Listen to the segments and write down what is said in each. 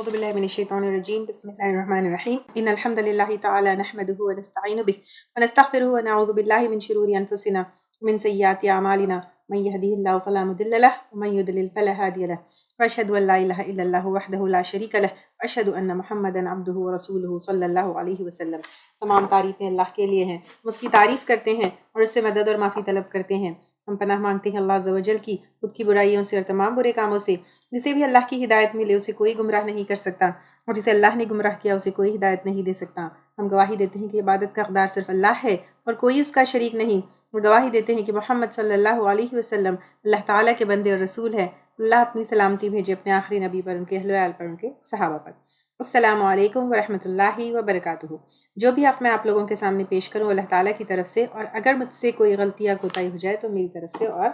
أعوذ بالله من الشيطان الرجيم بسم الله الرحمن الرحيم إن الحمد لله تعالى نحمده ونستعين به ونستغفره ونعوذ بالله من شرور أنفسنا ومن سيئات أعمالنا من يهده الله فلا مضل له ومن يضلل فلا هادي له وأشهد أن لا إله إلا الله وحده لا شريك له وأشهد أن محمدا عبده ورسوله صلی اللہ علیہ وسلم۔ تمام تعریفیں اللہ کے لیے ہیں، ہم اس کی تعریف کرتے ہیں اور اس سے مدد اور معافی طلب کرتے ہیں۔ ہم پناہ مانگتے ہیں اللہ عز و جل کی خود کی برائیوں سے اور تمام برے کاموں سے۔ جسے بھی اللہ کی ہدایت ملے اسے کوئی گمراہ نہیں کر سکتا، اور جسے اللہ نے گمراہ کیا اسے کوئی ہدایت نہیں دے سکتا۔ ہم گواہی دیتے ہیں کہ عبادت کا حقدار صرف اللہ ہے اور کوئی اس کا شریک نہیں، اور گواہی دیتے ہیں کہ محمد صلی اللہ علیہ وسلم اللہ تعالیٰ کے بندے اور رسول ہے۔ اللہ اپنی سلامتی بھیجے اپنے آخری نبی پر، ان کے اہل و عیال پر، ان کے صحابہ پر۔ السلام علیکم ورحمۃ اللہ وبرکاتہ۔ جو بھی حق میں آپ لوگوں کے سامنے پیش کروں اللہ تعالیٰ کی طرف سے، اور اگر مجھ سے کوئی غلطی یا کوتاہی ہو جائے تو میری طرف سے اور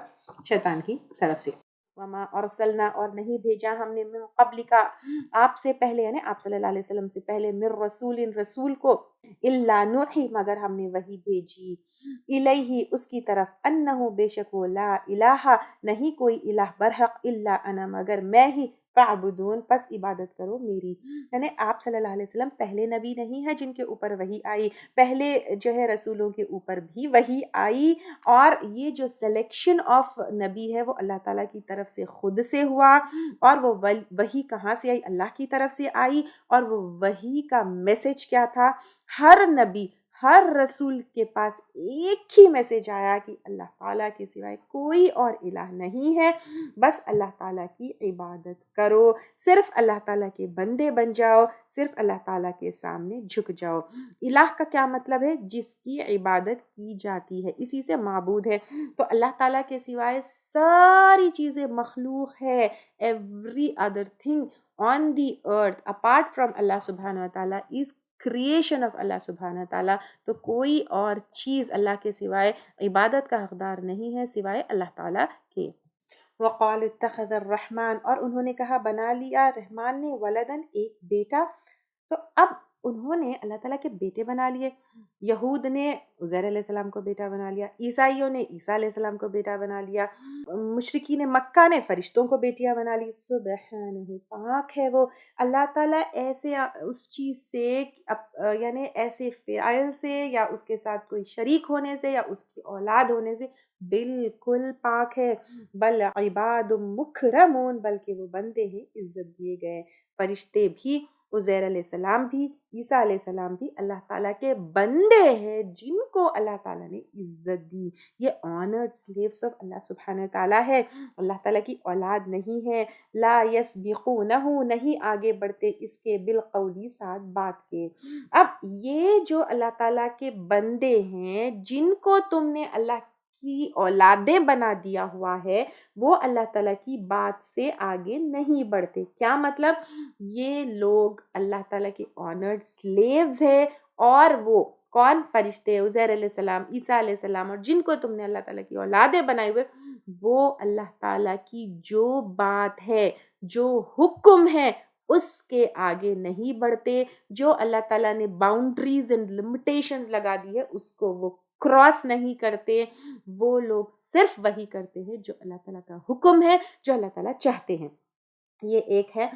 شیطان کی طرف سے۔ وما ارسلنا، اور نہیں بھیجا ہم نے، من قبل کا، آپ سے پہلے یعنی آپ صلی اللہ علیہ وسلم سے پہلے، من رسول، رسول کو، الا نوحی، مگر ہم نے وحی بھیجی، الیہ، اس کی طرف، انہ، بے شک وہ، لا الہ، نہیں کوئی الہ برحق، الا انا، مگر میں ہی، فاعبدون، پس عبادت کرو میری۔ یعنی آپ صلی اللہ علیہ وسلم پہلے نبی نہیں ہے جن کے اوپر وحی آئی، پہلے جو ہے رسولوں کے اوپر بھی وحی آئی، اور یہ جو سلیکشن آف نبی ہے وہ اللہ تعالیٰ کی طرف سے خود سے ہوا، اور وہ وحی کہاں سے آئی؟ اللہ کی طرف سے آئی۔ اور وہ وحی کا میسج کیا تھا؟ ہر نبی، ہر رسول کے پاس ایک ہی میسج آیا کہ اللہ تعالیٰ کے سوائے کوئی اور الہ نہیں ہے، بس اللہ تعالیٰ کی عبادت کرو، صرف اللہ تعالیٰ کے بندے بن جاؤ، صرف اللہ تعالیٰ کے سامنے جھک جاؤ۔ الہ کا کیا مطلب ہے؟ جس کی عبادت کی جاتی ہے، اسی سے معبود ہے۔ تو اللہ تعالیٰ کے سوائے ساری چیزیں مخلوق ہے، every other thing on the earth apart from اللہ سبحانہ وتعالیٰ از کریشن آف اللہ سبحانہ وتعالیٰ۔ تو کوئی اور چیز اللہ کے سوائے عبادت کا حقدار نہیں ہے سوائے اللہ تعالیٰ کے۔ وقال اتخذ الرحمن، اور انہوں نے کہا بنا لیا رحمان نے، ولدن، ایک بیٹا۔ تو اب انہوں نے اللہ تعالیٰ کے بیٹے بنا لیے۔ یہود نے عزیر علیہ السلام کو بیٹا بنا لیا، عیسائیوں نے عیسیٰ علیہ السلام کو بیٹا بنا لیا، مشرکین مکہ نے فرشتوں کو بیٹیاں بنا لی۔ سبحانہ، پاک ہے وہ اللہ تعالیٰ ایسے اس چیز سے، یعنی ایسے فعل سے، یا اس کے ساتھ کوئی شریک ہونے سے، یا اس کی اولاد ہونے سے بالکل پاک ہے۔ بل عباد مکرمون، بلکہ وہ بندے ہیں عزت دیے گئے۔ فرشتے بھی، عزیر علیہ السلام بھی، عیسیٰ علیہ السلام بھی اللہ تعالیٰ کے بندے ہیں جن کو اللہ تعالیٰ نے عزت دی۔ یہ آنرڈ سلیوز آف اللہ سبحانہ تعالیٰ ہے، اللہ تعالیٰ کی اولاد نہیں ہے۔ لا یسبقونہ، نہیں آگے بڑھتے اس کے، بالقولی، ساتھ بات کے۔ اب یہ جو اللہ تعالیٰ کے بندے ہیں جن کو تم نے اللہ کی اولادیں بنا دیا ہوا ہے، وہ اللہ تعالیٰ کی بات سے آگے نہیں بڑھتے۔ کیا مطلب؟ یہ لوگ اللہ تعالیٰ کے آنرڈ سلیوز ہیں، اور وہ کون؟ فرشتے، عزیر علیہ السلام، عیسیٰ علیہ السلام، اور جن کو تم نے اللہ تعالیٰ کی اولادیں بنائے ہوئے، وہ اللہ تعالیٰ کی جو بات ہے، جو حکم ہے، اس کے آگے نہیں بڑھتے۔ جو اللہ تعالیٰ نے باؤنڈریز اینڈ لمیٹیشنز لگا دی ہے اس کو وہ کراس نہیں کرتے۔ وہ لوگ صرف وہی کرتے ہیں جو اللہ تعالیٰ کا حکم ہے، جو اللہ تعالیٰ چاہتے ہیں۔ یہ ایک ہے۔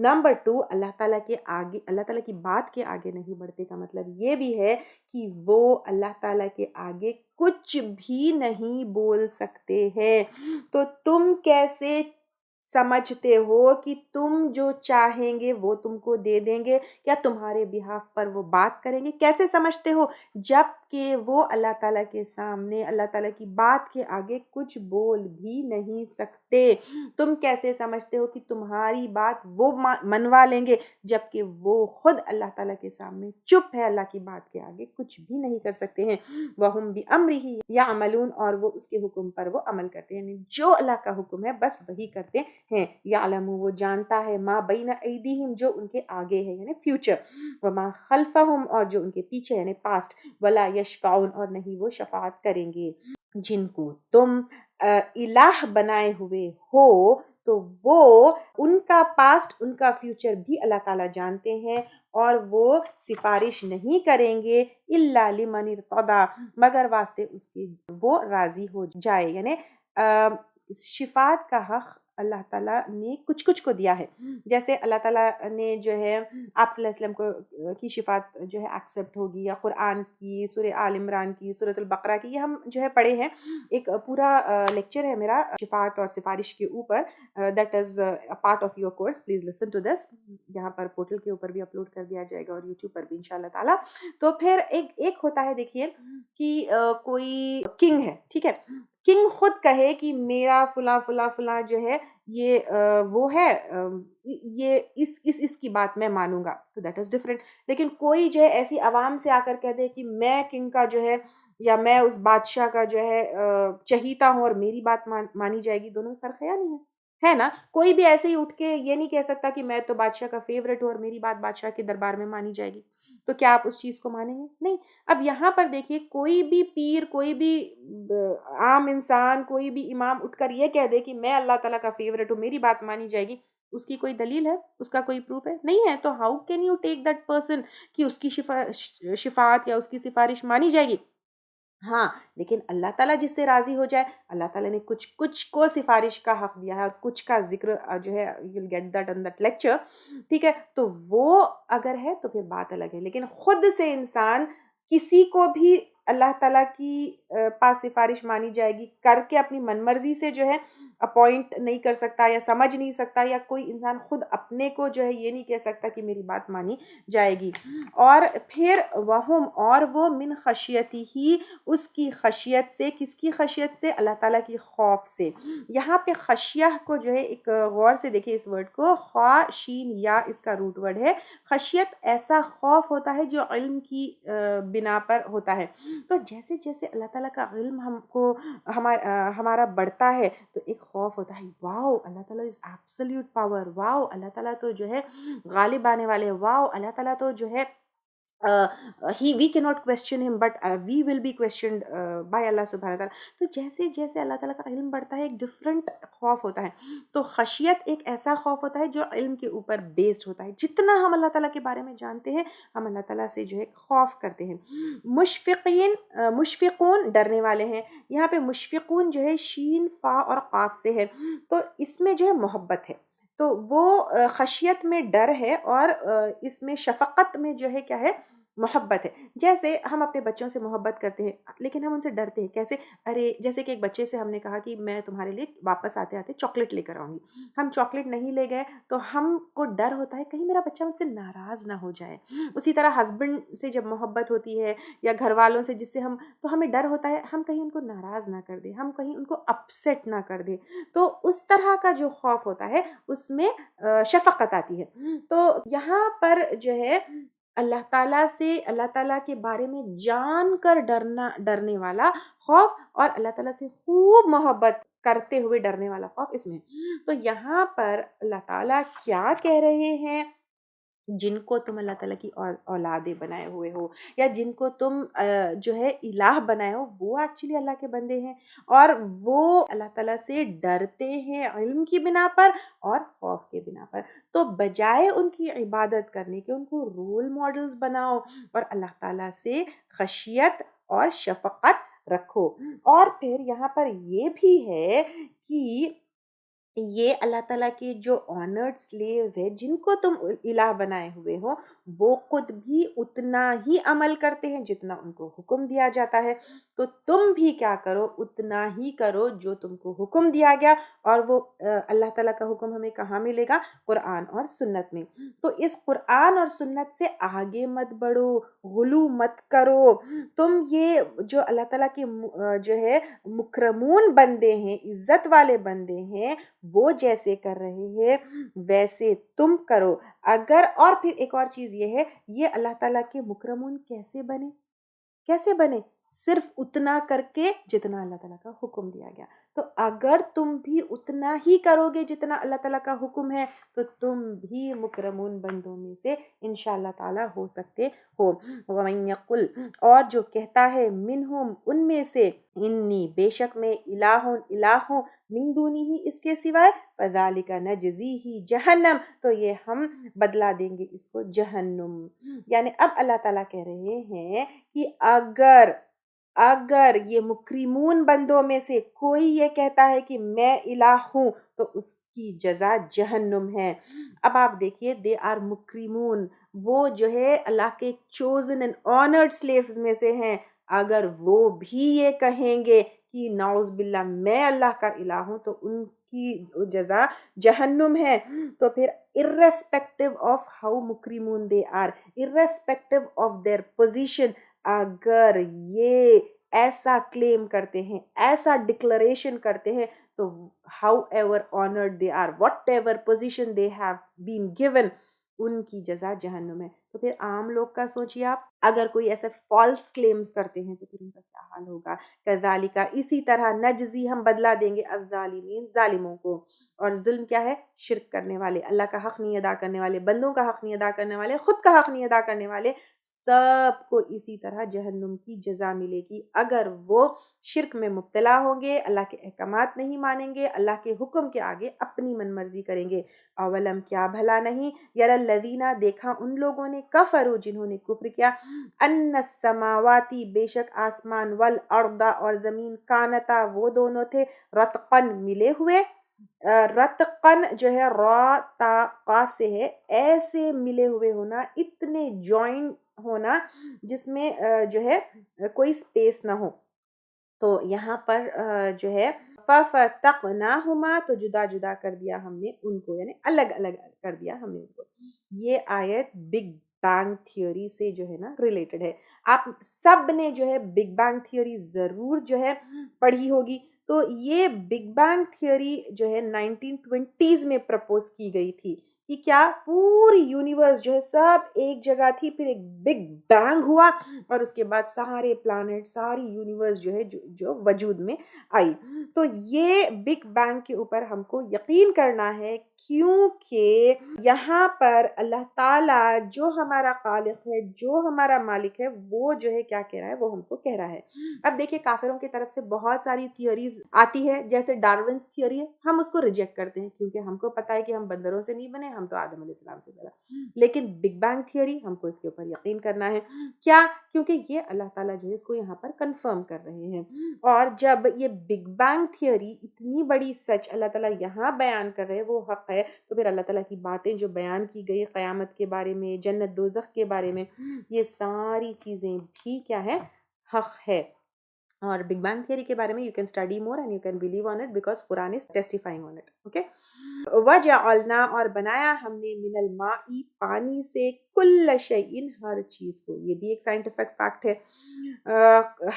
نمبر 2، اللہ تعالیٰ کے آگے، اللہ تعالیٰ کی بات کے آگے نہیں بڑھتے کا مطلب یہ بھی ہے کہ وہ اللہ تعالیٰ کے آگے کچھ بھی نہیں بول سکتے ہیں۔ تو تم کیسے سمجھتے ہو کہ تم جو چاہیں گے وہ تم کو دے دیں گے، یا تمہارے بہاف پر وہ بات کریں گے؟ کیسے سمجھتے ہو؟ جب کہ وہ اللہ تعالیٰ کے سامنے، اللہ تعالیٰ کی بات کے آگے کچھ بول بھی نہیں سکتے۔ تم کیسے سمجھتے ہو کہ تمہاری بات وہ منوا لیں گے، جبکہ وہ خود اللہ تعالیٰ کے سامنے چپ ہے، اللہ کی بات کے آگے کچھ بھی نہیں کر سکتے ہیں۔ وَهُمْ بِأَمْرِهِ يَعْمَلُونَ، اور وہ اس کے حکم پر وہ عمل کرتے ہیں، یعنی جو اللہ کا حکم ہے بس وہی کرتے ہیں۔ یعلم، وہ جانتا ہے، ما بین ایدیہم، جو ان کے آگے ہے یعنی فیوچر، وما خلفہم، اور جو ان کے پیچھے یعنی پاسٹ، ولا یشفعون، اور نہیں وہ شفاعت کریں گے۔ جن کو تم الہ بنائے ہوئے ہو تو وہ ان کا پاسٹ، ان کا فیوچر بھی اللہ تعالیٰ جانتے ہیں، اور وہ سفارش نہیں کریں گے الا لمن ارتضی، مگر واسطے اس کے وہ راضی ہو جائے۔ یعنی شفاعت کا حق اللہ تعالیٰ نے کچھ کچھ کو دیا ہے. جیسے اللہ تعالیٰ نے جو ہے آپ صلی اللہ علیہ وسلم کو کی شفاعت جو ہے ایکسیپٹ ہوگی، یا قرآن کی سورہ آل عمران کی سورۃ البقرہ کی، یہ ہم جو ہے پڑھے ہیں. ایک پورا لیکچر ہے میرا شفاعت اور سفارش کے اوپر، that is part of your course, please listen to this. یہاں پر پورٹل کے اوپر بھی اپلوڈ کر دیا جائے گا اور یوٹیوب پر بھی انشاءاللہ تعالیٰ. تو پھر ایک ہوتا ہے دیکھیے کہ کوئی کنگ ہے، ٹھیک ہے، کنگ خود کہے کہ میرا فلاں فلاں فلاں جو ہے یہ وہ ہے، یہ اس کی بات میں مانوں گا، تو دیٹ از ڈفرینٹ. لیکن کوئی جو ہے ایسی عوام سے آ کر کہہ دے کہ میں کنگ کا جو ہے یا میں اس بادشاہ کا جو ہے چہیتا ہوں اور میری بات مانی جائے گی، دونوں میں فرق ہے یا نہیں ہے نا؟ کوئی بھی ایسے ہی اٹھ کے یہ نہیں کہہ سکتا کہ میں تو بادشاہ کا فیوریٹ ہوں اور میری بات بادشاہ کے دربار میں مانی جائے گی. تو کیا آپ اس چیز کو مانیں گے؟ نہیں. اب یہاں پر دیکھیے کوئی بھی پیر، کوئی بھی عام انسان، کوئی بھی امام اٹھ کر یہ کہہ دے کہ میں اللہ تعالیٰ کا فیوریٹ ہوں، میری بات مانی جائے گی، اس کی کوئی دلیل ہے؟ اس کا کوئی پروف ہے؟ نہیں ہے. تو how can you take that person کہ اس کی شفاعت یا اس کی سفارش مانی جائے گی؟ ہاں، لیکن اللہ تعالیٰ جس سے راضی ہو جائے، اللہ تعالیٰ نے کچھ کو سفارش کا حق دیا ہے اور کچھ کا ذکر جو ہے you will get that in that lecture, ٹھیک ہے. تو وہ اگر ہے تو پھر بات الگ ہے. لیکن خود سے انسان کسی کو بھی اللہ تعالیٰ کی پاس سفارش مانی جائے گی کر کے اپنی من مرضی سے جو ہے اپوائنٹ نہیں کر سکتا یا سمجھ نہیں سکتا، یا کوئی انسان خود اپنے کو جو ہے یہ نہیں کہہ سکتا کہ میری بات مانی جائے گی. اور پھر اور وہ من خشیتی ہی، اس کی خشیت سے. کس کی خشیت سے؟ اللہ تعالیٰ کی خوف سے. یہاں پہ خشیہ کو جو ہے ایک غور سے دیکھیں اس ورڈ کو، خوا شین یا اس کا روٹ ورڈ ہے. خشیت ایسا خوف ہوتا ہے جو علم کی بنا پر ہوتا ہے. تو جیسے جیسے اللہ تعالیٰ کا علم ہم کو ہمارا بڑھتا ہے تو ایک خوف ہوتا ہے، واو اللہ تعالیٰ از ایبسلیوٹ پاور، واو اللہ تعالیٰ تو جو ہے غالب آنے والے، واو اللہ تعالیٰ تو جو ہے we cannot question him but we will be questioned by Allah subhanahu wa ta'ala. تو جیسے جیسے اللہ تعالیٰ کا علم بڑھتا ہے ایک ڈفرنٹ خوف ہوتا ہے. تو خشیت ایک ایسا خوف ہوتا ہے جو علم کے اوپر بیسڈ ہوتا ہے. جتنا ہم اللہ تعالیٰ کے بارے میں جانتے ہیں ہم اللہ تعالیٰ سے جو ہے خوف کرتے ہیں. مشفقون ڈرنے والے ہیں. یہاں پہ مشفقون جو ہے شین فا اور قاف سے ہے، تو اس میں جو ہے محبت ہے. تو وہ خشیت میں ڈر ہے اور اس میں شفقت میں جو ہے کیا ہے؟ محبت ہے. جیسے ہم اپنے بچوں سے محبت کرتے ہیں لیکن ہم ان سے ڈرتے ہیں. کیسے؟ ارے جیسے کہ ایک بچے سے ہم نے کہا کہ میں تمہارے لیے واپس آتے آتے چاکلیٹ لے کر آؤں گی. ہم چاکلیٹ نہیں لے گئے تو ہم کو ڈر ہوتا ہے کہیں میرا بچہ مجھ سے ناراض نہ ہو جائے. اسی طرح ہسبینڈ سے جب محبت ہوتی ہے یا گھر والوں سے جس سے ہم، تو ہمیں ڈر ہوتا ہے ہم کہیں ان کو ناراض نہ کر دیں، ہم کہیں ان کو اپسیٹ نہ کر دیں. تو اس طرح کا جو خوف ہوتا ہے اس میں شفقت آتی ہے. تو یہاں پر جو ہے اللہ تعالیٰ سے، اللہ تعالیٰ کے بارے میں جان کر ڈرنے والا خوف اور اللہ تعالیٰ سے خوب محبت کرتے ہوئے ڈرنے والا خوف اس میں. تو یہاں پر اللہ تعالیٰ کیا کہہ رہے ہیں؟ جن کو تم اللہ تعالیٰ کی اولادیں بنائے ہوئے ہو یا جن کو تم جو ہے الہ بنائے ہو، وہ ایکچولی اللہ کے بندے ہیں اور وہ اللہ تعالیٰ سے ڈرتے ہیں علم کی بنا پر اور خوف کے بنا پر. تو بجائے ان کی عبادت کرنے کے ان کو رول ماڈلز بناؤ اور اللہ تعالیٰ سے خشیت اور شفقت رکھو. اور پھر یہاں پر یہ بھی ہے کہ یہ اللہ تعالیٰ کے جو آنرڈ سلیوز ہیں جن کو تم الہ بنائے ہوئے ہو، وہ خود بھی اتنا ہی عمل کرتے ہیں جتنا ان کو حکم دیا جاتا ہے. تو تم بھی کیا کرو؟ اتنا ہی کرو جو تم کو حکم دیا گیا. اور وہ اللہ تعالیٰ کا حکم ہمیں کہاں ملے گا؟ قرآن اور سنت میں. تو اس قرآن اور سنت سے آگے مت بڑھو، غلو مت کرو. تم یہ جو اللہ تعالیٰ کے جو ہے مکرمون بندے ہیں، عزت والے بندے ہیں، وہ جیسے کر رہے ہیں ویسے تم کرو. اگر اور پھر ایک اور چیز یہ ہے، یہ اللہ تعالیٰ کے مکرمون کیسے بنے؟ کیسے بنے؟ صرف اتنا کر کے جتنا اللہ تعالیٰ کا حکم دیا گیا. تو اگر تم بھی اتنا ہی کرو گے جتنا اللہ تعالیٰ کا حکم ہے تو تم بھی مکرمون بندوں میں سے انشاءاللہ تعالیٰ ہو سکتے ہو. وَمَن يَقُلْ، اور جو کہتا ہے، منہم ان میں سے، انی بے شک میں، الہ ہوں من دونی ہی اس کے سوائے، فَذَلِكَ نَجْزِيهِ جہنم، تو یہ ہم بدلا دیں گے اس کو جہنم. یعنی اب اللہ تعالیٰ کہہ رہے ہیں کہ اگر یہ مکرمون بندوں میں سے کوئی یہ کہتا ہے کہ میں الہ ہوں تو اس کی جزا جہنم ہے. اب آپ دیکھیے دے آر مکرمون، وہ جو ہے اللہ کے چوزن اینڈ آنرڈ سلیوز میں سے ہیں. اگر وہ بھی یہ کہیں گے کہ نعوذ باللہ میں اللہ کا الہ ہوں تو ان کی جزا جہنم ہے. تو پھر irrespective of how مکرمون they are, irrespective of their position، اگر یہ ایسا کلیم کرتے ہیں، ایسا ڈکلریشن کرتے ہیں، تو however honoured they are, whatever position they have been given, ان کی جزا جہنم ہے. تو پھر عام لوگ کا سوچیے آپ، اگر کوئی ایسے فالس کلیمز کرتے ہیں تو پھر ان کا کیا حال ہوگا. کذالک، اسی طرح نجزی، ہم بدلہ دیں گے الظالمین، ظالموں کو. اور ظلم کیا ہے؟ شرک کرنے والے، اللہ کا حق نہیں ادا کرنے والے، بندوں کا حق نہیں ادا کرنے والے، خود کا حق نہیں ادا کرنے والے، سب کو اسی طرح جہنم کی جزا ملے گی اگر وہ شرک میں مبتلا ہوں گے، اللہ کے احکامات نہیں مانیں گے، اللہ کے حکم کے آگے اپنی من مرضی کریں گے. اولم، کیا بھلا نہیں، یر الذین، دیکھا ان لوگوں نے، کفروا، جنہوں نے کفر کیا، ان السماواتی، بے شک آسمان، والارض، اور زمین، کانتا، وہ دونوں تھے، رتقن، ملے ہوئے. رتقن جو ہے را تا قاف سے ہے، ایسے ملے ہوئے ہونا، اتنے جوائن ہونا جس میں جو ہے کوئی سپیس نہ ہو. تو یہاں پر جو ہے فَفَتَقْنَاهُمَا، تو جدا جدا کر دیا ہم نے ان کو، یعنی الگ الگ کر دیا ہم نے ان کو. یہ آیت بگ بینگ تھیوری سے جو ہے نا ریلیٹڈ ہے. آپ سب نے جو ہے بگ بینگ تھیوری ضرور جو ہے پڑھی ہوگی. تو یہ بگ بینگ تھیوری جو ہے 1920s میں پرپوز کی گئی تھی کہ کیا پوری یونیورس جو ہے سب ایک جگہ تھی، پھر ایک بگ بینگ ہوا اور اس کے بعد سارے پلانٹ، ساری یونیورس جو ہے جو وجود میں آئی. تو یہ بگ بینگ کے اوپر ہم کو یقین کرنا ہے، کیونکہ یہاں پر اللہ تعالیٰ جو ہمارا خالق ہے، جو ہمارا مالک ہے، وہ جو ہے کیا کہہ رہا ہے، وہ ہم کو کہہ رہا ہے. اب دیکھیں کافروں کی طرف سے بہت ساری تھیوریز آتی ہے، جیسے ڈارونس تھیوری ہے، ہم اس کو ریجیکٹ کرتے ہیں کیونکہ ہم کو پتا ہے کہ ہم بندروں سے نہیں بنے، ہم تو آدم علیہ السلام سے بنا. لیکن بگ بینگ تھیوری ہم کو اس کے اوپر یقین کرنا ہے. کیا؟ کیونکہ یہ اللہ تعالیٰ جو ہے اس کو یہاں پر کنفرم کر رہے ہیں. اور جب یہ بگ بینگ تھیوری اتنی بڑی سچ اللہ تعالیٰ یہاں بیان کر رہے ہیں، وہ حق ہے، تو پھر اللہ تعالیٰ کی باتیں جو بیان کی گئی قیامت کے بارے میں، جنت دوزخ کے بارے میں، یہ ساری چیزیں بھی کیا ہے؟ حق ہے. اور بگ بینگ تھیوری کے بارے میں you can study more and you can believe on it because Quran is testifying on it. okay. وَجَعَلْنَا، اور بنایا ہم نے، من الماء، پانی سے، کل شیء، ہر چیز کو. یہ بھی ایک سائنٹیفک فیکٹ ہے.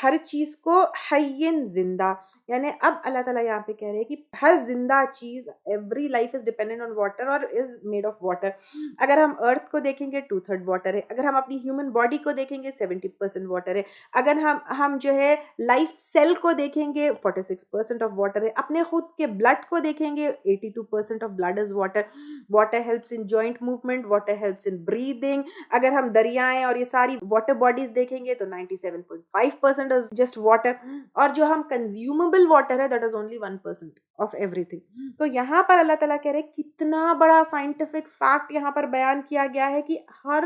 ہر چیز کو، حیٍ، زندہ. یعنی اب اللہ تعالیٰ یہاں پہ کہہ رہے ہیں کہ ہر زندہ چیز، every life is dependent on water اور از میڈ آف واٹر. اگر ہم ارتھ کو دیکھیں گے 2/3 واٹر ہے. اگر ہم اپنی ہیومن باڈی کو دیکھیں گے 70% واٹر ہے. اگر ہم جو ہے لائف سیل کو دیکھیں گے 46% آف واٹر ہے. اپنے خود کے بلڈ کو دیکھیں گے 82% of blood is water. Water helps in joint movement, water helps in breathing. اگر ہم دریائیں اور یہ ساری واٹر باڈیز دیکھیں گے تو 97.5% از جسٹ واٹر. اور جو ہم کنزیومبل واٹر ہے that is only 1% of every thing. تو یہاں پر اللہ تعالیٰ کہہ رہے کتنا بڑا سائنٹیفک فیکٹ یہاں پر بیان کیا گیا ہے کہ ہر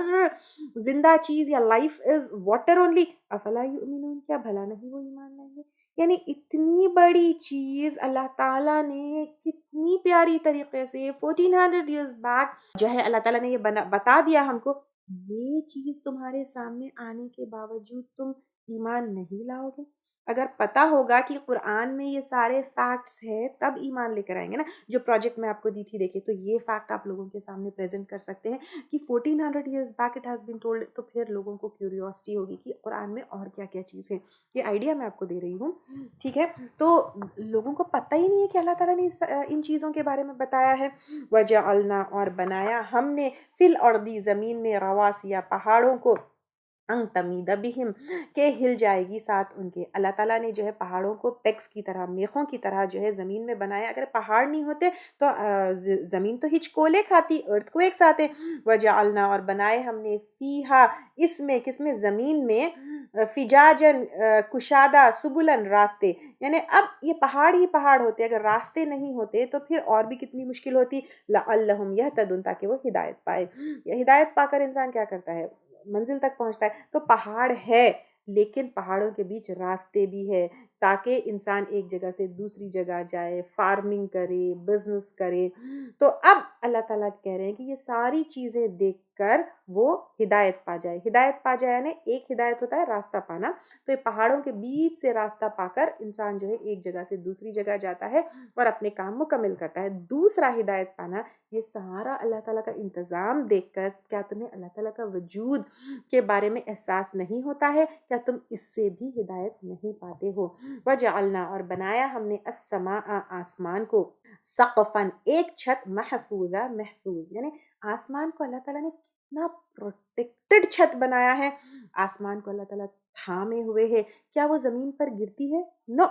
زندہ چیز یا لائف از واٹر اونلی. افلا یؤمنون، کیا بھلا نہیں وہ ایمان لائیں گے. یعنی اتنی بڑی چیز اللہ تعالیٰ نے کتنی پیاری طریقے سے 1400 years بیک جو ہے اللہ تعالیٰ نے یہ بتا دیا ہم کو. یہ چیز تمہارے سامنے آنے کے باوجود تم ایمان نہیں لاؤ گے. اگر پتا ہوگا کہ قرآن میں یہ سارے فیکٹس ہیں تب ایمان لے کر آئیں گے نا. جو پروجیکٹ میں آپ کو دی تھی دیکھیں، تو یہ فیکٹ آپ لوگوں کے سامنے پریزنٹ کر سکتے ہیں کہ 1400 years back it has been told. تو پھر لوگوں کو کیوریوسٹی ہوگی کہ قرآن میں اور کیا کیا چیز ہے. یہ آئیڈیا میں آپ کو دے رہی ہوں، ٹھیک ہے. تو لوگوں کو پتہ ہی نہیں ہے کہ اللہ تعالیٰ نے ان چیزوں کے بارے میں بتایا ہے. وَجَعَلْنَا، اور بنایا ہم نے، فِي الْأَرْضِ، زمین میں، رواسیا، پہاڑوں کو، ان تمید بہم، کہ ہل جائے گی ساتھ ان کے. اللہ تعالیٰ نے جو ہے پہاڑوں کو پیکس کی طرح، میخوں کی طرح جو ہے زمین میں بنایا. اگر پہاڑ نہیں ہوتے تو زمین تو ہچکولے کھاتی، ارتھ کو ایک ساتھ. وجعلنا، اور بنائے ہم نے، فیہا، اس میں، کس میں؟ زمین میں، فجاجن، کشادہ، سبلن، راستے. یعنی اب یہ پہاڑ ہی پہاڑ ہوتے، اگر راستے نہیں ہوتے تو پھر اور بھی کتنی مشکل ہوتی. لعلہم یہتدون، تاکہ وہ ہدایت پائے. ہدایت پا کر انسان کیا کرتا ہے؟ منزل تک پہنچتا ہے. تو پہاڑ ہے لیکن پہاڑوں کے بیچ راستے بھی ہے تاکہ انسان ایک جگہ سے دوسری جگہ جائے، فارمنگ کرے، بزنس کرے۔ تو اب اللہ تعالیٰ کہہ رہے ہیں کہ یہ ساری چیزیں دیکھ کر وہ ہدایت پا جائے۔ ہدایت پا جائے یعنی ایک ہدایت ہوتا ہے راستہ پانا، تو یہ پہاڑوں کے بیچ سے راستہ پا کر انسان جو ہے ایک جگہ سے دوسری جگہ جاتا ہے اور اپنے کام مکمل کرتا ہے۔ دوسرا ہدایت پانا، یہ سارا اللہ تعالیٰ کا انتظام دیکھ کر کیا تمہیں اللہ تعالیٰ کا وجود کے بارے میں احساس نہیں ہوتا ہے؟ کیا تم اس سے بھی ہدایت نہیں پاتے ہو؟ وجعلنا، اور بنایا ہم نے السماء، آسمان کو، سقفاً، ایک چھت، محفوظہ، محفوظ، یعنی آسمان کو اللہ تعالیٰ نے کتنا پروٹیکٹڈ چھت بنایا ہے۔ آسمان کو اللہ تعالیٰ تھامے ہوئے ہے۔ کیا وہ زمین پر گرتی ہے؟ نو،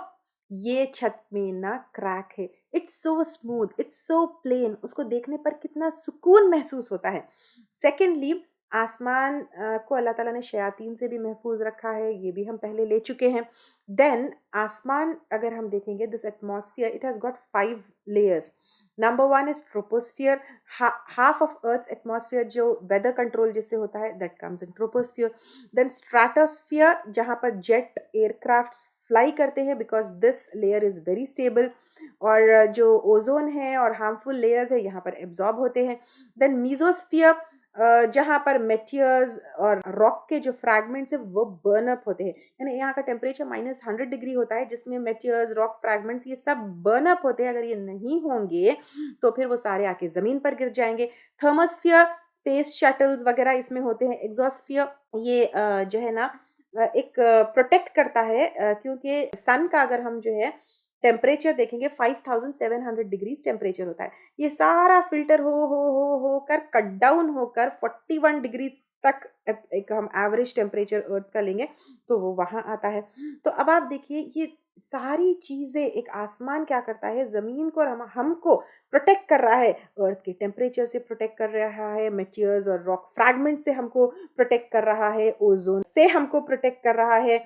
یہ چھت میں نہ کریک ہے۔ It's so smooth, it's so plain, اس کو دیکھنے پر کتنا سکون محسوس ہوتا ہے۔ سیکنڈلی، آسمان کو اللہ تعالیٰ نے شیاطین سے بھی محفوظ رکھا ہے، یہ بھی ہم پہلے لے چکے ہیں۔ دین آسمان اگر ہم دیکھیں گے، this atmosphere it has got 5 layers. Number 1 is troposphere, half of earth's atmosphere جو ویدر کنٹرول جس سے ہوتا ہے، that comes in troposphere. Then stratosphere جہاں پر جیٹ ایئر کرافٹس فلائی کرتے ہیں، because this layer is very stable, اور جو اوزون ہے اور ہارمفل لیئرز ہے یہاں پر ایبزارب ہوتے ہیں۔ دین میزوسفیئر جہاں پر میٹیئرز اور راک کے جو فریگمنٹس ہیں وہ برن اپ ہوتے ہیں، یعنی یہاں کا ٹیمپریچر -100 ڈگری ہوتا ہے، جس میں میٹیئرز، راک فریگمنٹس یہ سب برن اپ ہوتے ہیں۔ اگر یہ نہیں ہوں گے تو پھر وہ سارے آ کے زمین پر گر جائیں گے۔ تھرموسفیئر اسپیس شٹلز وغیرہ اس میں ہوتے ہیں۔ ایگزوسفیئر یہ جو ہے نا ایک پروٹیکٹ کرتا ہے، کیونکہ سن کا اگر ہم جو ہے ٹیمپریچر دیکھیں گے 5700 ڈگریز ٹیمپریچر ہوتا ہے، یہ سارا فلٹر ہو کر کٹ ڈاؤن ہو کر 41 ڈگریز تک ایک ہم ایوریج ٹیمپریچر ارتھ کا لیں گے تو وہ وہاں آتا ہے۔ تو اب آپ دیکھیے یہ ساری چیزیں، ایک آسمان کیا کرتا ہے، زمین کو اور ہم کو پروٹیکٹ کر رہا ہے، ارتھ کے ٹیمپریچر سے پروٹیکٹ کر رہا ہے، میٹیئرز اور راک فریگمنٹ سے ہم کو پروٹیکٹ کر رہا ہے، اوزون سے ہم کو پروٹیکٹ کر رہا ہے،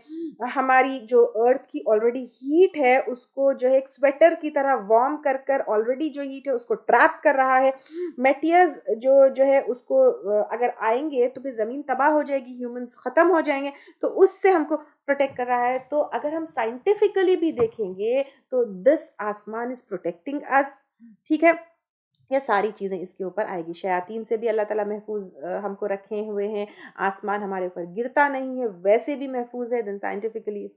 ہماری جو ارتھ کی آلریڈی ہیٹ ہے اس کو جو ہے ایک سویٹر کی طرح وارم کر کر آلریڈی جو ہیٹ ہے اس کو ٹریپ کر رہا ہے۔ میٹیئرز جو ہے اس کو اگر آئیں گے تو پھر زمین تباہ ہو جائے گی، ہیومنز ختم ہو جائیں گے، تو اس سے ہم کو پروٹیکٹ کر رہا ہے۔ تو اگر ہم سائنٹیفکلی بھی دیکھیں گے تو دس آسمان از پروٹیکٹنگ اس، ٹھیک ہے، یہ ساری چیزیں اس کے اوپر آئے گی۔ شیاطین سے بھی اللہ تعالیٰ محفوظ ہم کو رکھے ہوئے ہیں، آسمان ہمارے اوپر گرتا نہیں ہے، ویسے بھی محفوظ ہے۔ دین scientifically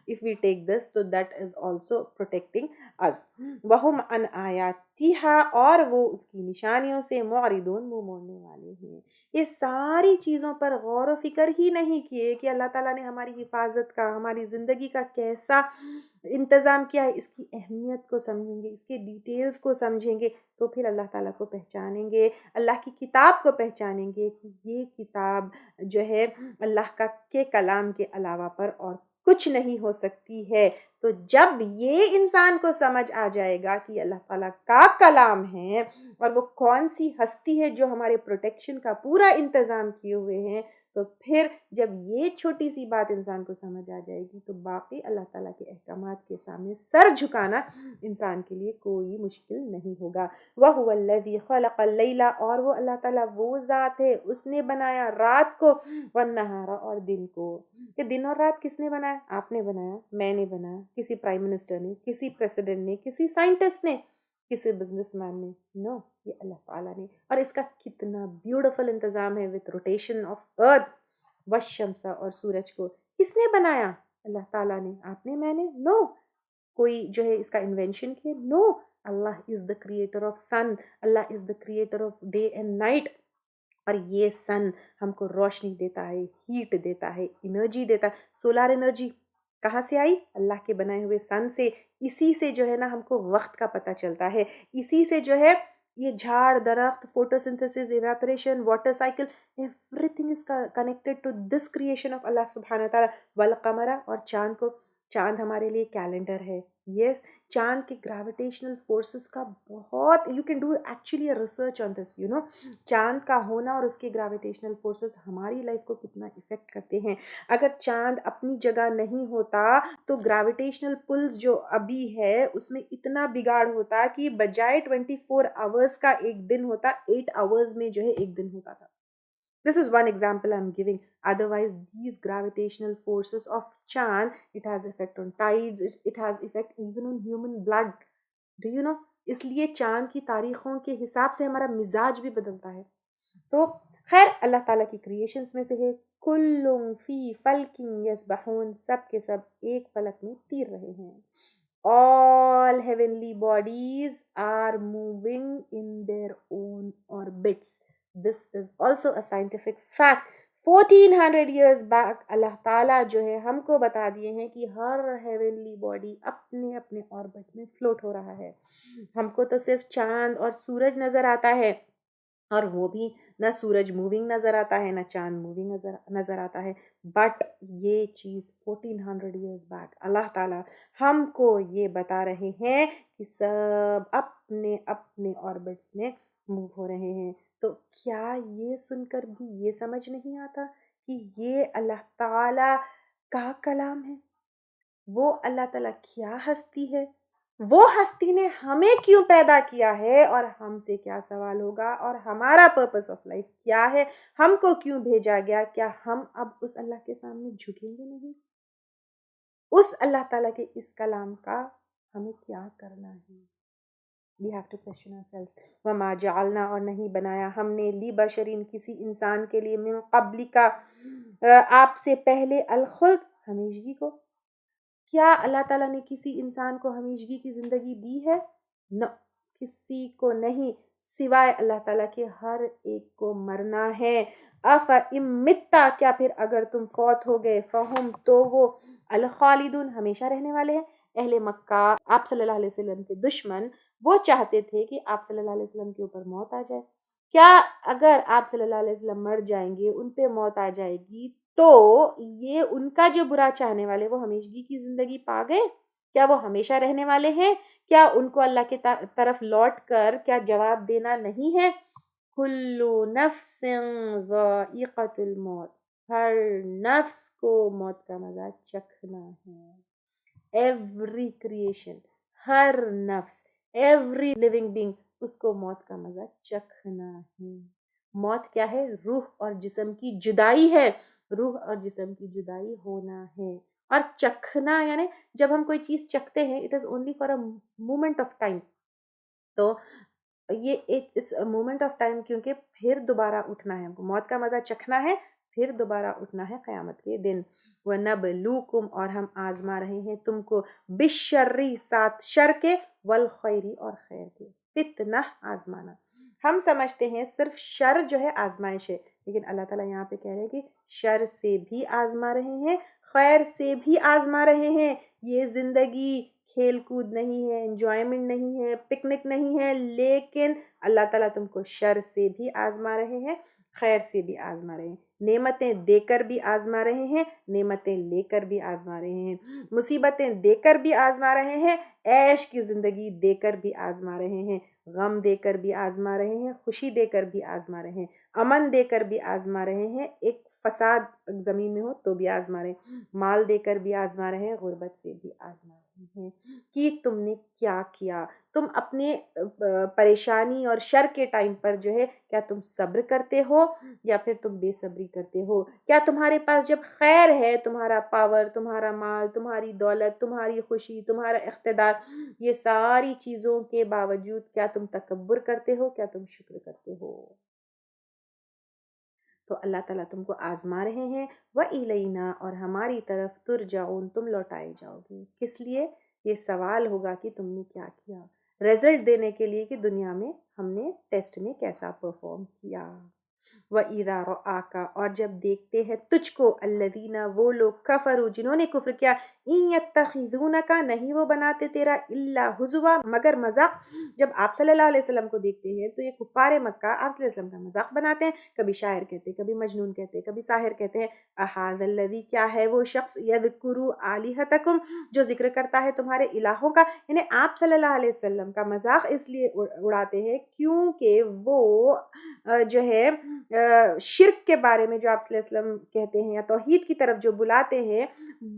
if we take this تو that is also protecting us۔ وَهُمْ عَنْ آیَاتِهَا، اور وہ اس کی نشانیوں سے معرضون، منہ موڑنے والے ہیں۔ یہ ساری چیزوں پر غور و فکر ہی نہیں کیے کہ اللہ تعالیٰ نے ہماری حفاظت کا، ہماری زندگی کا کیسا انتظام کیا ہے، اس کی اہمیت کو سمجھیں گے، اس کے ڈیٹیلز کو سمجھیں گے تو پھر اللہ تعالیٰ کو پہچانیں گے، اللہ کی کتاب کو پہچانیں گے کہ یہ کتاب جو ہے اللہ کے کلام کے علاوہ پر اور کچھ نہیں ہو سکتی ہے۔ تو جب یہ انسان کو سمجھ آ جائے گا کہ اللہ تعالیٰ کا کلام ہے اور وہ کون سی ہستی ہے جو ہمارے پروٹیکشن کا پورا انتظام کیے ہوئے ہیں، تو پھر جب یہ چھوٹی سی بات انسان کو سمجھ آ جائے گی تو باقی اللہ تعالیٰ کے احکامات کے سامنے سر جھکانا انسان کے لیے کوئی مشکل نہیں ہوگا۔ وَهُوَ الَّذِي خَلَقَ اللَّيْلَ، اور وہ اللہ تعالیٰ وہ ذات ہے، اس نے بنایا رات کو، وَالنَّهَارَ، اور دن کو۔ کہ دن اور رات کس نے بنایا؟ آپ نے بنایا، میں نے بنایا، کسی پرائم منسٹر نے، کسی پریسیڈنٹ نے، کسی سائنٹسٹ نے، کسی بزنس مین نے، نو، یہ اللہ تعالیٰ نے۔ اور اس کا کتنا بیوٹیفل انتظام ہے، وتھ روٹیشن آف ارتھ والشمس، اور سورج کو کس نے بنایا؟ اللہ تعالیٰ نے۔ آپ نے، میں نے؟ نو۔ کوئی جو ہے اس کا انوینشن کیا؟ نو۔ اللہ is the creator of sun, اللہ is the creator of day and night, اور یہ سن ہم کو روشنی دیتا ہے، ہیٹ دیتا ہے، انرجی دیتا ہے۔ سولار انرجی کہاں سے آئی؟ اللہ کے بنائے ہوئے سن سے۔ اسی سے جو ہے نا ہم کو وقت کا پتہ چلتا ہے، اسی سے جو ہے یہ جھاڑ، درخت، photosynthesis, evaporation, water cycle, everything is connected to this creation of اللہ سبحانہ تعالیٰ۔ والقمر، اور چاند کو، چاند ہمارے لیے کیلنڈر ہے۔ یس، چاند کے گریویٹیشنل فورسز کا بہت، you can do actually research on this, you know, چاند کا ہونا اور اس کے گریویٹیشنل فورسز ہماری لائف کو کتنا افیکٹ کرتے ہیں۔ اگر چاند اپنی جگہ نہیں ہوتا تو گریویٹیشنل پلز جو ابھی ہے اس میں اتنا بگاڑ ہوتا کہ بجائے 24 آورز کا ایک دن ہوتا، 8 آورز میں جو ہے ایک دن ہوتا تھا۔ This is one example I'm giving. Otherwise, these gravitational forces of Chand, it has effect on tides, it has effect even on human blood. Do you know? اس لیے چاند کی تاریخوں کے حساب سے ہمارا مزاج بھی بدلتا ہے. تو خیر اللہ تعالیٰ کی کریشنز میں سے ہے. کل فی فلک یسبحون، سب کے سب ایک فلک میں تیر رہے ہیں. All heavenly bodies are moving in their own orbits. This is also a scientific fact. 1400 years back اللہ تعالیٰ جو ہے ہم کو بتا دیے ہیں کہ ہر ہیونلی باڈی اپنے اپنے آربٹ میں فلوٹ ہو رہا ہے. ہم کو تو صرف چاند اور سورج نظر آتا ہے، اور وہ بھی نہ سورج موونگ نظر آتا ہے نہ چاند موونگ نظر آتا ہے. بٹ یہ چیز 1400 ایئرز بیک اللہ تعالیٰ ہم کو یہ بتا رہے ہیں کہ سب اپنے اپنے آربٹس میں موو ہو رہے ہیں. تو کیا یہ سن کر بھی یہ سمجھ نہیں آتا کہ یہ اللہ تعالیٰ کا کلام ہے؟ وہ اللہ تعالیٰ کیا ہستی ہے؟ وہ ہستی نے ہمیں کیوں پیدا کیا ہے، اور ہم سے کیا سوال ہوگا، اور ہمارا پرپس آف لائف کیا ہے، ہم کو کیوں بھیجا گیا؟ کیا ہم اب اس اللہ کے سامنے جھکیں گے نہیں؟ اس اللہ تعالیٰ کے اس کلام کا ہمیں کیا کرنا ہے؟ We have to question ourselves. وما جعلنا، اور نہیں بنایا ہم نے، لی بشرین کسی انسان کے لیے، من قبل کا آپ سے پہلے، الخلد ہمیشگی کو. کیا اللہ تعالیٰ نے کسی انسان کو ہمیشگی کی زندگی دی ہے؟ نہ، کسی کو نہیں، سوائے اللہ تعالیٰ کے ہر ایک کو مرنا ہے. مِتَّ، کیا پھر اگر تم فوت ہو گئے، فہم، تو وہ الخالدون ہمیشہ رہنے والے ہیں. اہل مکہ آپ صلی اللہ علیہ وسلم کے دشمن وہ چاہتے تھے کہ آپ صلی اللہ علیہ وسلم کے اوپر موت آ جائے. کیا اگر آپ صلی اللہ علیہ وسلم مر جائیں گے، ان پہ موت آ جائے گی، تو یہ ان کا جو برا چاہنے والے وہ ہمیشگی کی زندگی پا گئے؟ کیا وہ ہمیشہ رہنے والے ہیں؟ کیا ان کو اللہ کی طرف لوٹ کر کیا جواب دینا نہیں ہے؟ کل نفس ذائقۃ الموت، ہر نفس کو موت کا مزہ چکھنا ہے. ایوری کریشن، ہر نفس، ایوری لیونگ بینگ، اس کو موت کا مزہ چکھنا ہے. موت کیا ہے؟ روح اور جسم کی جدائی ہے. روح اور جسم کی جدائی ہونا ہے. اور چکھنا یعنی جب ہم کوئی چیز چکھتے ہیں it is only for a moment of time. تو یہ it's a moment of time, کیونکہ پھر دوبارہ اٹھنا ہے، ہم کو موت کا مزہ چکھنا ہے، پھر دوبارہ اٹھنا ہے قیامت کے دن. وَنَبْلُوكُمْ، اور ہم آزما رہے ہیں تم کو، بِالشَّرِّ، ساتھ شر کے، وَالْخَيْرِ، اور خیر کے. فتنہ، آزمانا. ہم سمجھتے ہیں صرف شر جو ہے آزمائش ہے، لیکن اللہ تعالیٰ یہاں پہ کہہ رہے ہیں کہ شر سے بھی آزما رہے ہیں، خیر سے بھی آزما رہے ہیں. یہ زندگی کھیل کود نہیں ہے، انجوائمنٹ نہیں ہے، پکنک نہیں ہے، لیکن اللہ تعالیٰ تم کو شر سے بھی آزما رہے ہیں، خیر سے بھی آزما رہے ہیں. نعمتیں دے کر بھی آزما رہے ہیں، نعمتیں لے کر بھی آزما رہے ہیں، مصیبتیں دے کر بھی آزما رہے ہیں، عیش کی زندگی دے کر بھی آزما رہے ہیں، غم دے کر بھی آزما رہے ہیں، خوشی دے کر بھی آزما رہے ہیں، امن دے کر بھی آزما رہے ہیں، ایک فساد زمین میں ہو تو بھی آزما رہے ہیں، مال دے کر بھی آزما رہے ہیں، غربت سے بھی آزما رہے ہیں. کہ تم نے کیا کیا؟ تم اپنے پریشانی اور شر کے ٹائم پر جو ہے کیا تم صبر کرتے ہو یا پھر تم بے صبری کرتے ہو؟ کیا تمہارے پاس جب خیر ہے، تمہارا پاور، تمہارا مال، تمہاری دولت، تمہاری خوشی، تمہارا اقتدار، یہ ساری چیزوں کے باوجود کیا تم تکبر کرتے ہو؟ کیا تم شکر کرتے ہو؟ تو اللہ تعالیٰ تم کو آزما رہے ہیں. وَإِلَيْنَا، اور ہماری طرف، ترجعون، تم لوٹائے جاؤ گے. کس لیے؟ یہ سوال ہوگا کہ تم نے کیا کیا، رزلٹ دینے کے لیے کہ دنیا میں ہم نے ٹیسٹ میں کیسا پرفارم کیا. وَإِذَا رَآكَ، اور جب دیکھتے ہیں تجھ کو، الَّذِينَ، وہ لوگ، کفروا، جنہوں نے کفر کیا، إِن يَتَّخِذُونَكَ، نہیں وہ بناتے تیرا، إِلَّا هُزُوًا، مگر مذاق. جب آپ صلی اللہ علیہ وسلم کو دیکھتے ہیں تو یہ کفار مکہ آپ صلی اللہ علیہ وسلم کا مذاق بناتے ہیں. کبھی شاعر کہتے ہیں، کبھی مجنون کہتے ہیں، کبھی ساحر کہتے ہیں. أَهَذَا الَّذِي، کیا ہے وہ شخص، يَذْكُرُ آلِهَتَكُمْ، جو ذکر کرتا ہے تمہارے الہوں کا. یعنی آپ صلی اللہ علیہ وسلم کا مذاق اس لیے اڑاتے ہیں کیونکہ وہ جو ہے شرک کے بارے میں جو آپ صلی اللہ علیہ وسلم کہتے ہیں یا توحید کی طرف جو بلاتے ہیں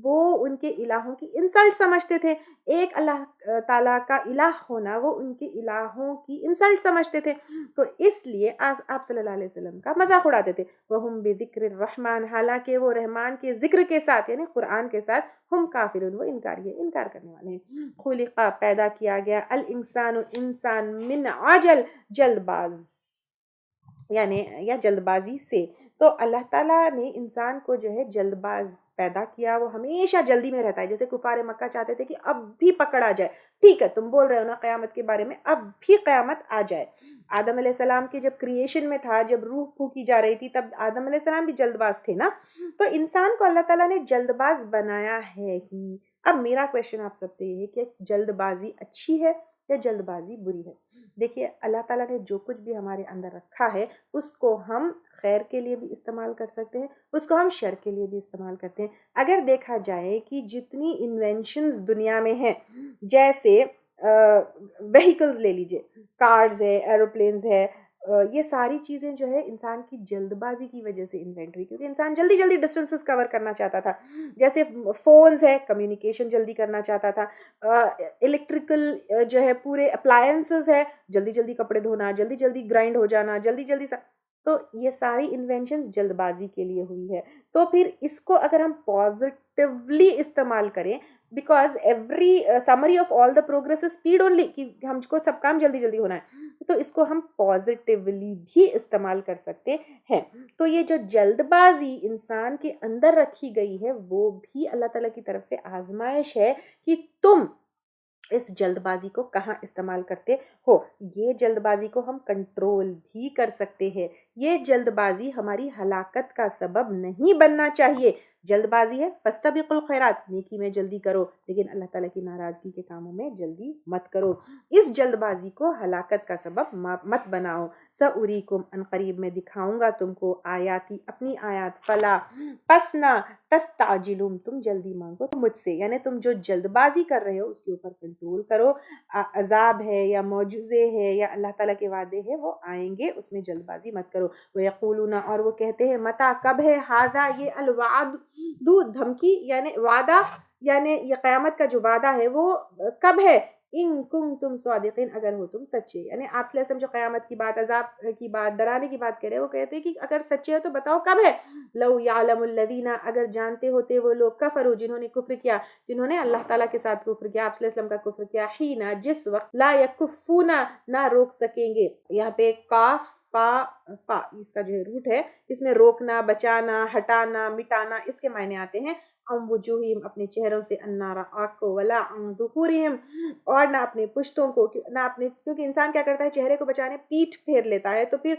وہ ان کے الہوں کی انسلٹ سمجھتے تھے. ایک اللہ تعالیٰ کا الہ ہونا وہ ان کے الہوں کی انسلٹ سمجھتے تھے. تو اس لیے آپ صلی اللہ علیہ وسلم کا مذاق اڑاتے تھے. وَهُمْ بِذِكْرِ الرَّحْمَنِ، حالانکہ وہ رحمان کے ذکر کے ساتھ یعنی قرآن کے ساتھ ہم کافرون، وہ انکار کرنے والے ہیں. خلق، پیدا کیا گیا، الانسان، انسان، من عجل، جلد باز یعنی یا جلد بازی سے. تو اللہ تعالیٰ نے انسان کو جو ہے جلد باز پیدا کیا، وہ ہمیشہ جلدی میں رہتا ہے. جیسے کفار مکہ چاہتے تھے کہ اب بھی پکڑ آ جائے. ٹھیک ہے تم بول رہے ہو نا قیامت کے بارے میں، اب بھی قیامت آ جائے. آدم علیہ السلام کی جب کریشن میں تھا، جب روح پھونکی جا رہی تھی، تب آدم علیہ السلام بھی جلد باز تھے نا. تو انسان کو اللہ تعالیٰ نے جلد باز بنایا ہے ہی. اب میرا کویشچن آپ سب سے یہ ہے کہ جلد بازی اچھی ہے یا جلد بازی بری ہے؟ دیکھیے اللہ تعالیٰ نے جو کچھ بھی ہمارے اندر رکھا ہے اس کو ہم خیر کے لیے بھی استعمال کر سکتے ہیں، اس کو ہم شر کے لیے بھی استعمال کرتے ہیں. اگر دیکھا جائے کہ جتنی انوینشنز دنیا میں ہیں، جیسے وہیکلز لے لیجئے، کارز ہے، ایروپلینز ہے، یہ ساری چیزیں جو ہے انسان کی جلد بازی کی وجہ سے انوینٹ ہوئی، کیونکہ انسان جلدی جلدی ڈسٹینسز کور کرنا چاہتا تھا. جیسے فونز ہے، کمیونیکیشن جلدی کرنا چاہتا تھا. الیکٹریکل جو ہے پورے اپلائنسز ہے، جلدی جلدی کپڑے دھونا، جلدی جلدی گرائنڈ ہو جانا، جلدی جلدی تو یہ ساری انوینشن جلد بازی کے لیے ہوئی ہے. تو پھر اس کو اگر ہم پازیٹیولی استعمال کریں، because every summary of all the progress is speed only, کہ ہم کو سب کام جلدی جلدی ہونا ہے، تو اس کو ہم پازیٹیولی بھی استعمال کر سکتے ہیں. تو یہ جو جلد بازی انسان کے اندر رکھی گئی ہے وہ بھی اللہ تعالیٰ کی طرف سے آزمائش ہے کہ تم اس جلد بازی کو کہاں استعمال کرتے ہو. یہ جلد بازی کو ہم کنٹرول بھی کر سکتے ہیں. یہ جلد بازی ہماری ہلاکت کا سبب نہیں بننا چاہیے. جلد بازی ہے فاستبقوا الخیرات، نیکی میں جلدی کرو، لیکن اللہ تعالیٰ کی ناراضگی کے کاموں میں جلدی مت کرو. اس جلد بازی کو ہلاکت کا سبب مت بناؤ. سأریکم، ان قریب میں دکھاؤں گا تم کو، آیاتی، اپنی آیات، فلا، پس نہ تستعجلون، تم جلدی مانگو مجھ سے. یعنی تم جو جلد بازی کر رہے ہو اس کے اوپر کنٹرول کرو. عذاب ہے یا معجزے ہے یا اللہ تعالیٰ کے وعدے ہیں وہ آئیں گے، اس میں جلد بازی مت کرو. وَيَقُولُونَ، اور وہ کہتے ہیں، متا، کب ہے، ہاذا، یہ، الوعد، دھمکی یعنی وعدہ، یعنی یہ قیامت کا جو وعدہ ہے وہ کب ہے، ان کنتم صادقین، اگر ہو تم سچے. یعنی آپ صلی اللہ علیہ وسلم جو قیامت کی بات، عذاب کی بات، ڈرانے کی بات کرے، وہ کہتے ہیں کہ اگر سچے ہو تو بتاؤ کب ہے. لو یعلم الذین، اگر جانتے ہوتے وہ لوگ، کفروا، جنہوں نے کفر کیا، جنہوں نے اللہ تعالیٰ کے ساتھ کفر کیا، آپ صلی اللہ علیہ وسلم کا کفر کیا، حین، جس وقت، لا یکفون، نہ روک سکیں گے. یہاں پہ کاف فا اس کا جو ہے روٹ ہے، اس میں روکنا، بچانا، ہٹانا، مٹانا، اس کے معنی آتے ہیں. ام وجوہہم، اپنے چہروں سے، النار، آگ کو، ولا عن ظہورہم، اور نہ اپنے پشتوں کو، نہ اپنے، کیونکہ انسان کیا کرتا ہے چہرے کو بچانے پیٹھ پھیر لیتا ہے، تو پھر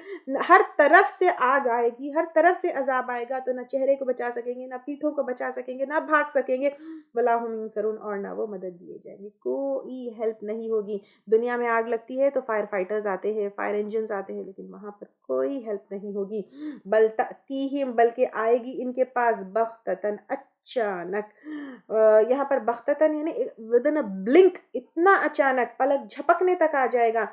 ہر طرف سے آگ آئے گی، ہر طرف سے عذاب آئے گا، تو نہ چہرے کو بچا سکیں گے، نہ پیٹھوں کو بچا سکیں گے، نہ بھاگ سکیں گے. ولا ہم ینصرون، اور نہ وہ مدد دیے جائیں گے، کوئی ہیلپ نہیں ہوگی. دنیا میں آگ لگتی ہے تو فائر فائٹرز آتے ہیں، فائر انجنز آتے ہیں، لیکن وہاں پر کوئی ہیلپ نہیں ہوگی. بل تأتیہم، بلکہ آئے گی ان کے پاس، بغتتاً، اچانک. یہاں پر بغتتاً یعنی ودن بلنک، اتنا اچانک، پلک جھپکنے تک آ جائے گا.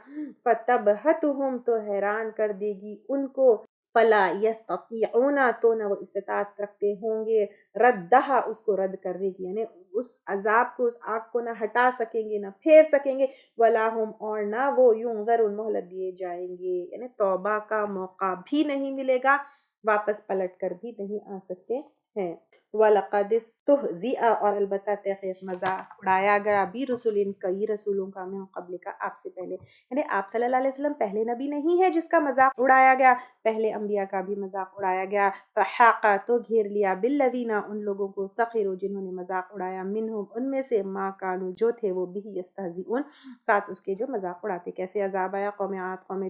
فتبہتہم، تو حیران کر دے گی ان کو. فلا یستطیعون، تو نہ وہ استطاعت رکھتے ہوں گے، ردہا، اس کو رد کرنے کی، یعنی اس عذاب کو، اس آگ کو نہ ہٹا سکیں گے، نہ پھیر سکیں گے. ولا ہم، اور نہ وہ، ینظرون، مہلت دیے جائیں گے، یعنی توبہ کا موقع بھی نہیں ملے گا، واپس پلٹ کر بھی نہیں آ سکتے ہیں. وَلَقَدِ اسْتُهْزِئَ، اور البتہ تحقیق مذاق اڑایا گیا، بِرُسُلٍ، کئی رسولوں کا، من قبل کا، آپ سے پہلے. یعنی آپ صلی اللہ علیہ وسلم پہلے نبی نہیں ہے جس کا مذاق اڑایا گیا، پہلے انبیاء کا بھی مذاق اڑایا گیا. فَحَاقَ، تو گھیر لیا، بِالَّذِينَ، ان لوگوں کو، سَخِرُوا، جنہوں نے مذاق اڑایا، منہم، ان میں سے، ما کانوا، جو تھے وہ، بِہِ یستہزئون، ساتھ اس کے جو مذاق اڑاتے. کیسے عذاب آیا، قوم عاد، قوم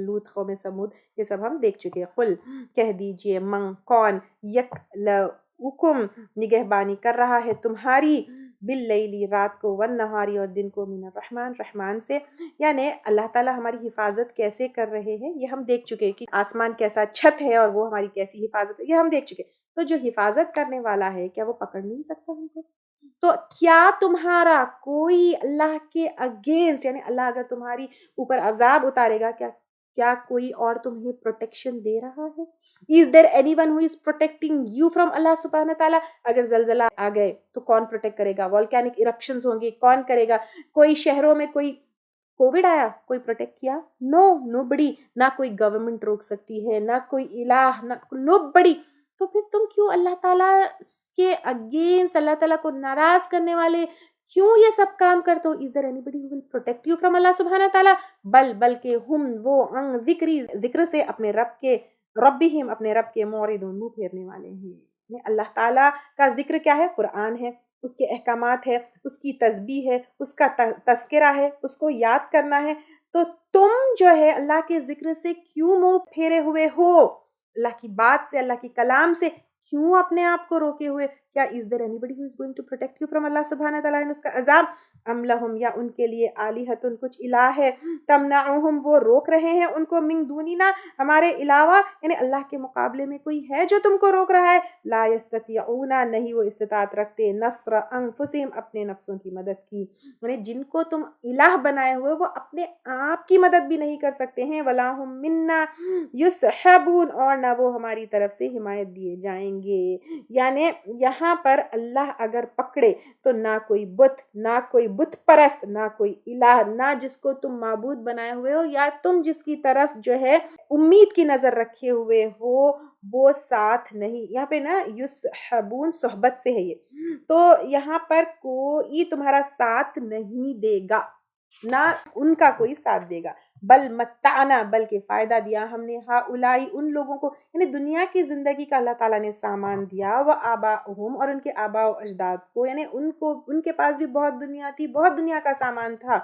لوط، قوم سمود، یہ سب ہم دیکھ چکے. قل، کہہ دیجئے، من، کون، یکلؤکم، نگہبانی کر رہا ہے تمہاری، باللیلی، رات کو، والنہاری، اور دن کو، من الرحمن، رحمان سے. یعنی اللہ تعالیٰ ہماری حفاظت کیسے کر رہے ہیں یہ ہم دیکھ چکے، کہ آسمان کیسا چھت ہے اور وہ ہماری کیسی حفاظت ہے، یہ ہم دیکھ چکے. تو جو حفاظت کرنے والا ہے کیا وہ پکڑ نہیں سکتا ہم کو؟ تو کیا تمہارا کوئی اللہ کے اگینسٹ، یعنی اللہ اگر تمہاری اوپر عذاب اتارے گا، کیا کیا کوئی اور تمہیں پروٹیکشن دے رہا ہے؟ Is there anyone who is protecting you from اللہ سبحانہ تعالیٰ؟ اگر زلزلہ آ گئے تو کون پروٹیکٹ کرے گا؟ والکینک ایرپشنز ہوں گے، کون کرے گا؟ کوئی شہروں میں کوئی کووڈ آیا، کوئی پروٹیکٹ کیا؟ نو بڑی، نہ کوئی گورنمنٹ روک سکتی ہے، نہ کوئی الہ، نو بڑی. تو پھر تم کیوں اللہ تعالیٰ کے اگینسٹ، اللہ تعالیٰ کو ناراض کرنے والے کیوں یہ سب کام کرتے ہو؟ Is there anybody who will protect you from اللہ سبحانہ تعالیٰ؟ بلکہ ہم وہ عن ذکری، ذکر سے اپنے ربہم، اپنے رب کے معرضون، منہ پھیرنے والے ہیں. اللہ تعالیٰ کا ذکر کیا ہے؟ قرآن ہے، اس کے احکامات ہے، اس کی تسبیح ہے، اس کا تذکرہ ہے، اس کو یاد کرنا ہے. تو تم جو ہے اللہ کے ذکر سے کیوں منہ پھیرے ہوئے ہو؟ اللہ کی بات سے، اللہ کی کلام سے کیوں اپنے آپ کو روکے ہوئے؟ کیا is there anybody who is going to protect you from اللہ سبحانہ تعالیٰ اس کا عذاب؟ ام لہم، یا ان کے لیے آلیہتن، کچھ الہ ہے، تمنعہم، وہ روک رہے ہیں ان کو، من دوننا، ہمارے علاوہ، یعنی اللہ کے مقابلے میں کوئی ہے جو تم کو روک رہا ہے؟ لا یستطیعون، نہیں وہ استطاعت رکھتے، نصر انفسہم، اپنے نفسوں کی مدد کی. یعنی جن کو تم الہ بنائے ہوئے وہ اپنے آپ کی مدد بھی نہیں کر سکتے ہیں. ولا ہم منا یسحبون، اور نہ وہ ہماری طرف سے حمایت دیے جائیں گے. یعنی یہاں پر اللہ اگر پکڑے تو نہ کوئی بت، نہ کوئی بت پرست، نہ کوئی الہ، نہ جس کو تم معبود بنائے ہوئے ہو، یا تم جس کی طرف جو ہے امید کی نظر رکھے ہوئے ہو، وہ ساتھ نہیں. یہاں پہ نا یسحبون صحبت سے ہے یہ، تو یہاں پر کوئی تمہارا ساتھ نہیں دے گا، نہ ان کا کوئی ساتھ دے گا. بل متعنا، بلکہ فائدہ دیا ہم نے، ہؤلائی، ان لوگوں کو، یعنی دنیا کی زندگی کا اللہ تعالیٰ نے سامان دیا، وہ آباؤہم، اور ان کے آباء و اجداد کو، یعنی ان کے پاس بھی بہت دنیا تھی، بہت دنیا کا سامان تھا.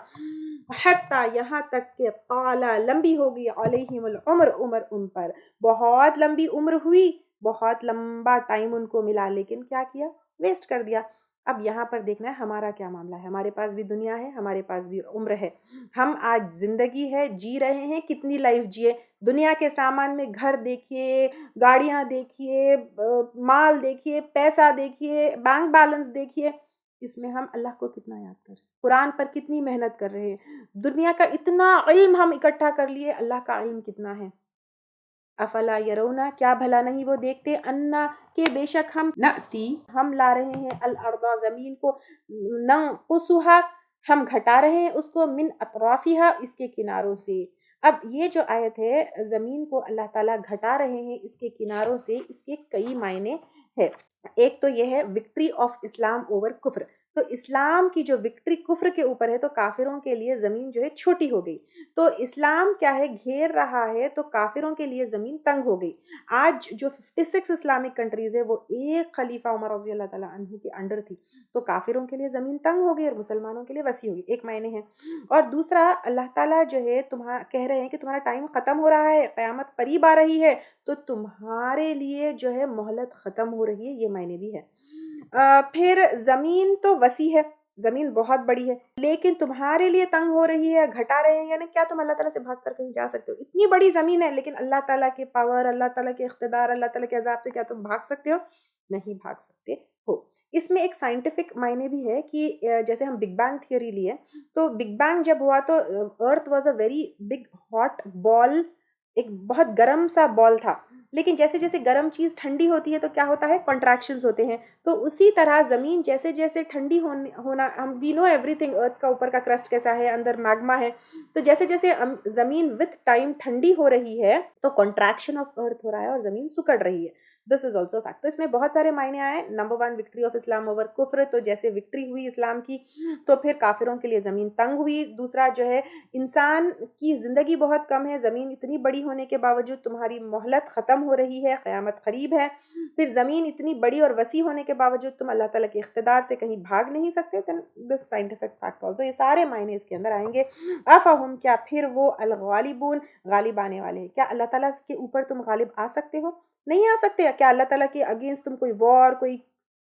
حتیٰ، یہاں تک کہ طالا، لمبی ہوگی، علیہم العمر، عمر ان پر بہت لمبی عمر ہوئی، بہت لمبا ٹائم ان کو ملا، لیکن کیا کیا؟ ویسٹ کر دیا. اب یہاں پر دیکھنا ہے ہمارا کیا معاملہ ہے. ہمارے پاس بھی دنیا ہے، ہمارے پاس بھی عمر ہے، ہم آج زندگی ہے، جی رہے ہیں. کتنی لائف جیے؟ دنیا کے سامان میں گھر دیکھیے، گاڑیاں دیکھیے، مال دیکھیے، پیسہ دیکھیے، بینک بیلنس دیکھیے. اس میں ہم اللہ کو کتنا یاد کر رہے ہیں، قرآن پر کتنی محنت کر رہے ہیں، دنیا کا اتنا علم ہم اکٹھا کر لیے، اللہ کا علم کتنا ہے. افلا یرونا، کیا بھلا نہیں وہ دیکھتے، انا، کہ بے شک ہم نأتی، ہم لا رہے ہیں، الارض، زمین کو، ننقصها، ہم گھٹا رہے ہیں اس کو، من اطرافها، اس کے کناروں سے. اب یہ جو آیت ہے، زمین کو اللہ تعالیٰ گھٹا رہے ہیں اس کے کناروں سے، اس کے کئی معنی ہے. ایک تو یہ ہے وکٹری آف اسلام اوور کفر. تو اسلام کی جو وکٹری کفر کے اوپر ہے، تو کافروں کے لیے زمین جو ہے چھوٹی ہو گئی. تو اسلام کیا ہے، گھیر رہا ہے، تو کافروں کے لیے زمین تنگ ہو گئی. آج جو 56 اسلامک کنٹریز ہے، وہ ایک خلیفہ عمر رضی اللہ تعالیٰ عنہ کے انڈر تھی، تو کافروں کے لیے زمین تنگ ہو گئی اور مسلمانوں کے لیے وسیع ہو گئی. ایک معنی ہے. اور دوسرا، اللہ تعالیٰ جو ہے کہہ رہے ہیں کہ تمہارا ٹائم ختم ہو رہا ہے، قیامت قریب آ رہی ہے، تو تمہارے لیے جو ہے مہلت ختم ہو رہی ہے. یہ معنی بھی ہے. پھر زمین تو وسیع ہے، زمین بہت بڑی ہے، لیکن تمہارے لیے تنگ ہو رہی ہے، گھٹا رہے ہیں. یعنی کیا تم اللہ تعالیٰ سے بھاگ کر کہیں جا سکتے ہو؟ اتنی بڑی زمین ہے، لیکن اللہ تعالیٰ کے پاور، اللہ تعالیٰ کے اقتدار، اللہ تعالیٰ کے عذاب سے کیا تم بھاگ سکتے ہو؟ نہیں بھاگ سکتے ہو. اس میں ایک سائنٹیفک معنی بھی ہے کہ جیسے ہم بگ بینگ تھیوری لیے، تو بگ بینگ جب ہوا تو earth was a very big hot ball, ایک بہت گرم سا بال تھا. لیکن جیسے جیسے گرم چیز ٹھنڈی ہوتی ہے تو کیا ہوتا ہے؟ کنٹریکشنز ہوتے ہیں. تو اسی طرح زمین جیسے جیسے ٹھنڈی ہونا، ہم وی نو ایوری تھنگ، ارتھ کا اوپر کا کرسٹ کیسا ہے، اندر میگما ہے. تو جیسے جیسے زمین وتھ ٹائم ٹھنڈی ہو رہی ہے، تو کنٹریکشن آف ارتھ ہو رہا ہے اور زمین سکڑ رہی ہے. دس از آلسو فیکٹ. تو اس میں بہت سارے معنی آئے. Number 1، victory of Islam over کفر، تو جیسے وکٹری ہوئی اسلام کی، تو پھر کافروں کے لیے زمین تنگ ہوئی. دوسرا جو ہے، انسان کی زندگی بہت کم ہے، زمین اتنی بڑی ہونے کے باوجود تمہاری مہلت ختم ہو رہی ہے، قیامت قریب ہے. پھر زمین اتنی بڑی اور وسیع ہونے کے باوجود تم اللہ تعالیٰ کے اقتدار سے کہیں بھاگ نہیں سکتے. دس سائنٹیفک فیکٹ آلسو. یہ سارے معنی اس کے اندر آئیں گے. افہم، کیا پھر وہ، الغالبون، غالب آنے والے ہیں. کیا اللہ تعالیٰ کے اوپر تم غالب آ سکتے ہو؟ نہیں آ سکتے. کیا اللہ تعالیٰ کے اگینسٹ تم کوئی وار، کوئی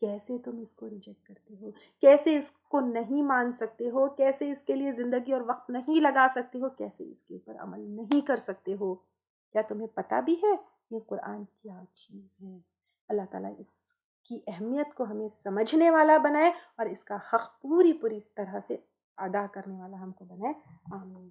کیسے تم اس کو ریجیکٹ کرتے ہو، کیسے اس کو نہیں مان سکتے ہو، کیسے اس کے لیے زندگی اور وقت نہیں لگا سکتے ہو، کیسے اس کے اوپر عمل نہیں کر سکتے ہو؟ کیا تمہیں پتہ بھی ہے یہ قرآن کیا چیز ہے؟ اللہ تعالیٰ اس کی اہمیت کو ہمیں سمجھنے والا بنائے اور اس کا حق پوری طرح سے ادا کرنے والا ہم کو بنائے. آمین.